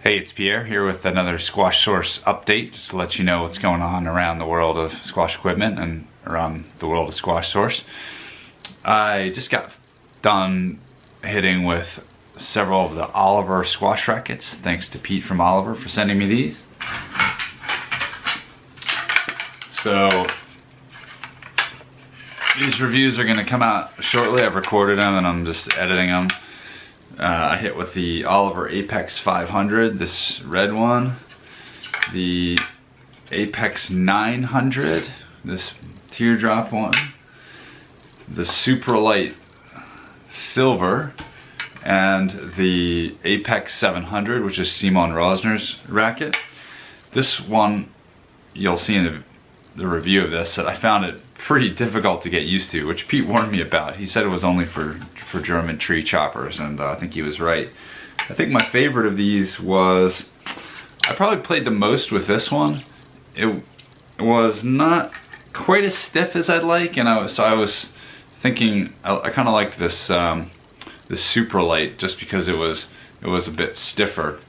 Hey, it's Pierre here with another Squash Source update, just to let you know what's going on around the world of squash equipment and around the world of Squash Source. I just got done hitting with several of the Oliver squash rackets. Thanks to Pete from Oliver for sending me these. So these reviews are going to come out shortly. I've recorded them and I'm just editing them. I hit with the Oliver Apex 500, this red one, the Apex 900, this teardrop one, the Supralight Silver, and the Apex 700, which is Simon Rosner's racket. This one, you'll see in the review of this, that I found it pretty difficult to get used to, which Pete warned me about. He said it was only for German tree choppers, and I think he was right. I think my favorite of these was, I probably played the most with this one. It was not quite as stiff as I'd like, and I was thinking I kind of liked this this Supralight just because it was a bit stiffer.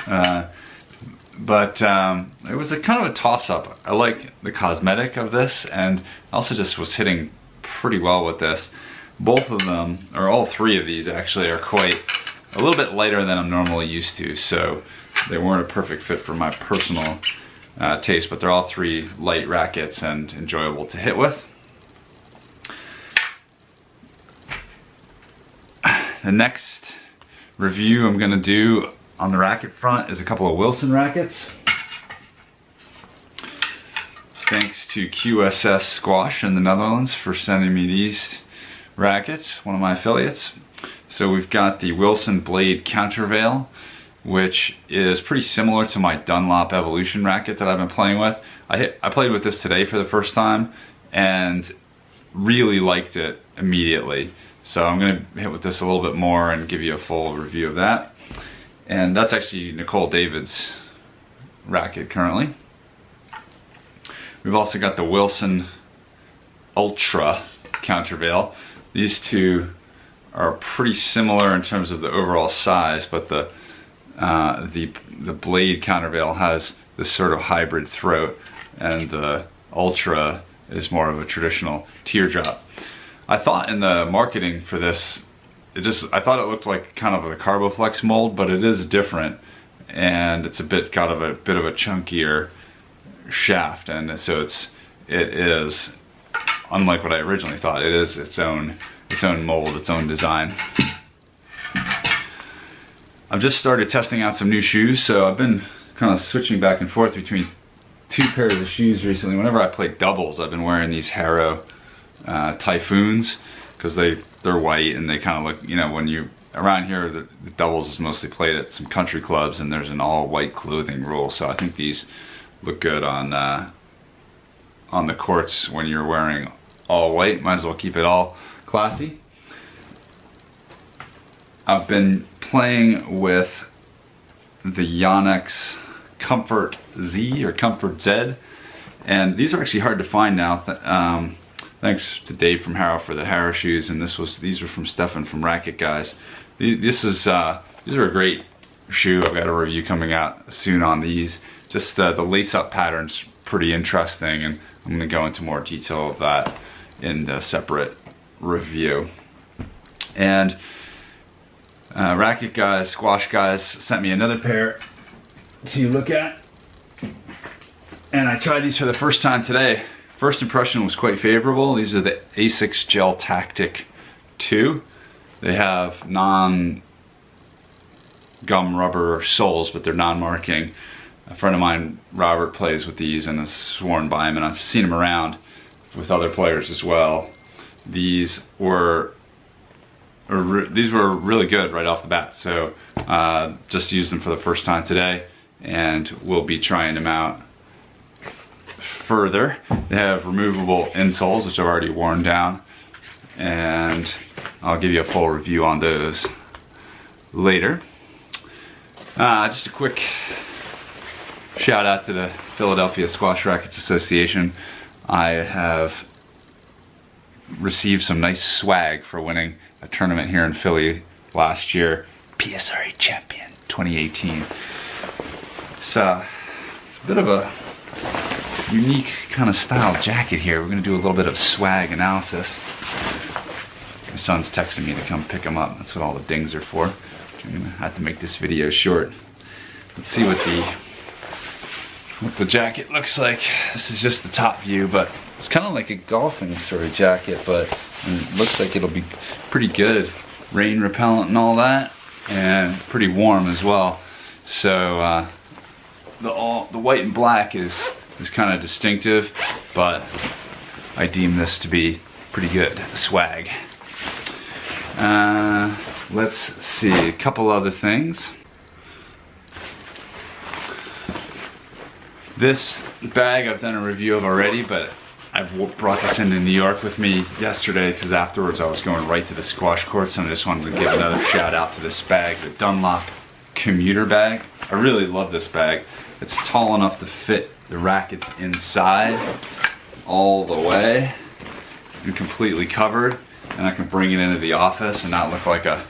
But it was a kind of a toss-up. I like the cosmetic of this, and I also just was hitting pretty well with this. Both of them, or all three of these actually, are quite a little bit lighter than I'm normally used to, so they weren't a perfect fit for my personal taste, but they're all three light rackets and enjoyable to hit with. The next review I'm going to do on the racket front is a couple of Wilson rackets. Thanks to QSS Squash in the Netherlands for sending me these rackets, one of my affiliates. So we've got the Wilson Blade Countervail, which is pretty similar to my Dunlop Evolution racket that I've been playing with. I played with this today for the first time and really liked it immediately. So I'm going to hit with this a little bit more and give you a full review of that. And that's actually Nicole David's racket currently. We've also got the Wilson Ultra Countervail. These two are pretty similar in terms of the overall size, but the Blade Countervail has this sort of hybrid throat, and the Ultra is more of a traditional teardrop. I thought in the marketing for this, I thought it looked like kind of a Carboflex mold, but it is different, and it's a bit of a chunkier shaft, and so it is unlike what I originally thought. It is its own mold, its own design. I've just started testing out some new shoes, so I've been kind of switching back and forth between two pairs of shoes recently. Whenever I play doubles, I've been wearing these Haro Typhoons, because they're white and they kind of look, you know, when you around here the doubles is mostly played at some country clubs and there's an all white clothing rule, so I think these look good on the courts when you're wearing all white. Might as well keep it all classy. I've been playing with the Yonex Comfort Z or Comfort Z, and these are actually hard to find now. Thanks to Dave from Haro for the Haro shoes, and these are from Stefan from Racket Guys. These are a great shoe. I've got a review coming out soon on these. Just the lace-up pattern's pretty interesting, and I'm going to go into more detail of that in a separate review. And Racket Guys, Squash Guys sent me another pair to look at, and I tried these for the first time today. First impression was quite favorable. These are the Asics Gel Tactic 2. They have non-gum rubber soles, but they're non-marking. A friend of mine, Robert, plays with these and has sworn by them, and I've seen them around with other players as well. These were really good right off the bat, so just used them for the first time today, and we'll be trying them out further. They have removable insoles, which I've already worn down, and I'll give you a full review on those later. Just a quick shout out to the Philadelphia Squash Rackets Association. I have received some nice swag for winning a tournament here in Philly last year. PSRA Champion 2018. It's a bit of a unique kind of style jacket here. We're gonna do a little bit of swag analysis. My son's texting me to come pick him up. That's what all the dings are for. I'm gonna have to make this video short. Let's see what the jacket looks like. This is just the top view, but it's kind of like a golfing sort of jacket, but it looks like it'll be pretty good. Rain repellent and all that, and pretty warm as well. So the white and black is kind of distinctive, but I deem this to be pretty good swag. Let's see, a couple other things. This bag I've done a review of already, but I brought this into New York with me yesterday because afterwards I was going right to the squash courts, and I just wanted to give another shout out to this bag, the Dunlop commuter bag. I really love this bag. It's tall enough to fit the rackets inside all the way and completely covered, and I can bring it into the office and not look like a,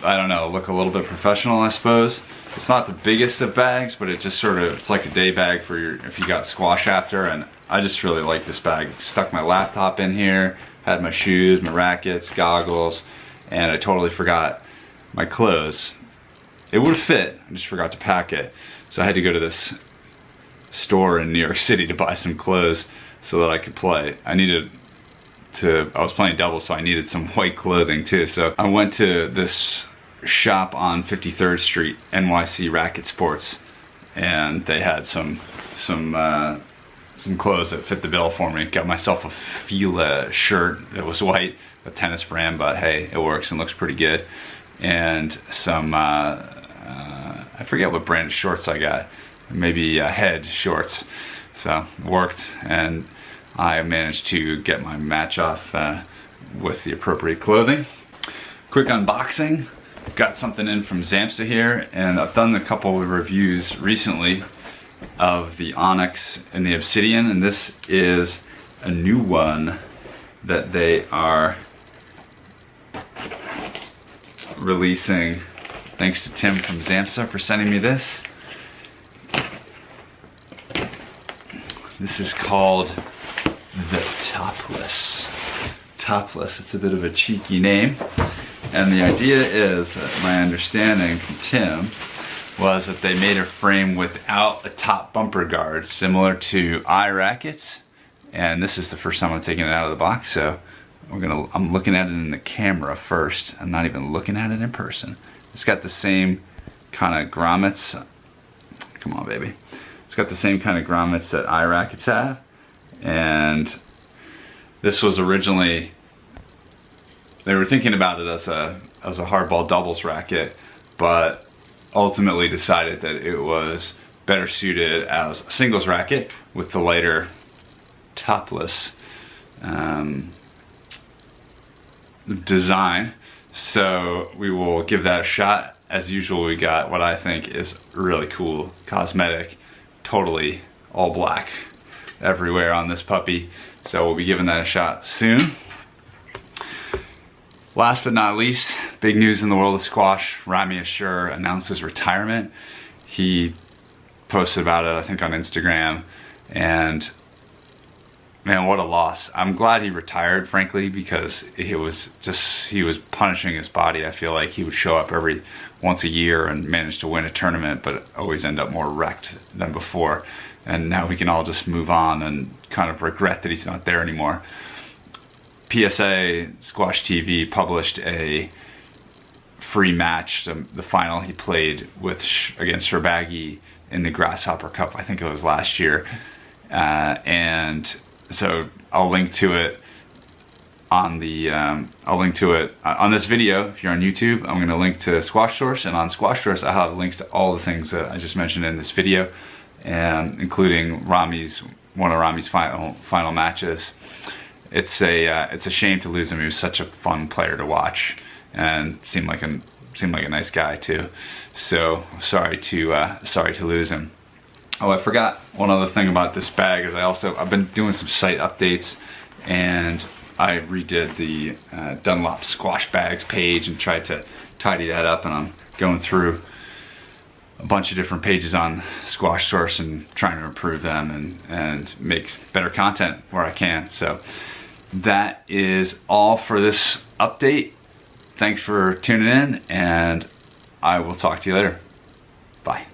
I don't know, look a little bit professional, I suppose. It's not the biggest of bags, but it just sort of, it's like a day bag for your, if you got squash after, and I just really like this bag. Stuck my laptop in here, had my shoes, my rackets, goggles, and I totally forgot my clothes. It would fit, I just forgot to pack it. So I had to go to this store in New York City to buy some clothes so that I could play. I was playing doubles, so I needed some white clothing too. So I went to this shop on 53rd Street, NYC Racket Sports, and they had some clothes that fit the bill for me. Got myself a Fila shirt that was white, a tennis brand, but hey, it works and looks pretty good. And some, I forget what brand of shorts I got, maybe Head shorts. So it worked, and I managed to get my match off with the appropriate clothing. Quick unboxing. Got something in from Zamsta here, and I've done a couple of reviews recently of the Onyx and the Obsidian, and this is a new one that they are releasing. Thanks to Tim from Zamsta for sending me this. This is called the Topless. Topless, it's a bit of a cheeky name. And the idea is, my understanding from Tim, was that they made a frame without a top bumper guard, similar to iRackets. And this is the first time I'm taking it out of the box, so I'm looking at it in the camera first. I'm not even looking at it in person. It's got the same kind of grommets. Come on, baby. It's got the same kind of grommets that iRackets have. And this was originally, they were thinking about it as a hardball doubles racket, but ultimately decided that it was better suited as a singles racket with the lighter Topless design. So we will give that a shot. As usual, we got what I think is really cool cosmetic, totally all black everywhere on this puppy. So we'll be giving that a shot soon. Last but not least, big news in the world of squash. Ramy Ashour announced his retirement. He posted about it, I think, on Instagram, and man, what a loss. I'm glad he retired, frankly, because he was punishing his body. I feel like he would show up every once a year and manage to win a tournament, but always end up more wrecked than before. And now we can all just move on and kind of regret that he's not there anymore. PSA Squash TV published a free match, the final he played with against Sherbagi in the Grasshopper Cup. I think it was last year, and so I'll link to it on the on this video. If you're on YouTube, I'm going to link to Squash Source, and on Squash Source I have links to all the things that I just mentioned in this video, and including one of Ramy's final matches. It's a shame to lose him. He was such a fun player to watch, and seemed like a nice guy too. So sorry to lose him. Oh, I forgot one other thing about this bag is I've been doing some site updates, and I redid the Dunlop squash bags page and tried to tidy that up, and I'm going through a bunch of different pages on Squash Source and trying to improve them and make better content where I can. So that is all for this update. Thanks for tuning in, and I will talk to you later. Bye.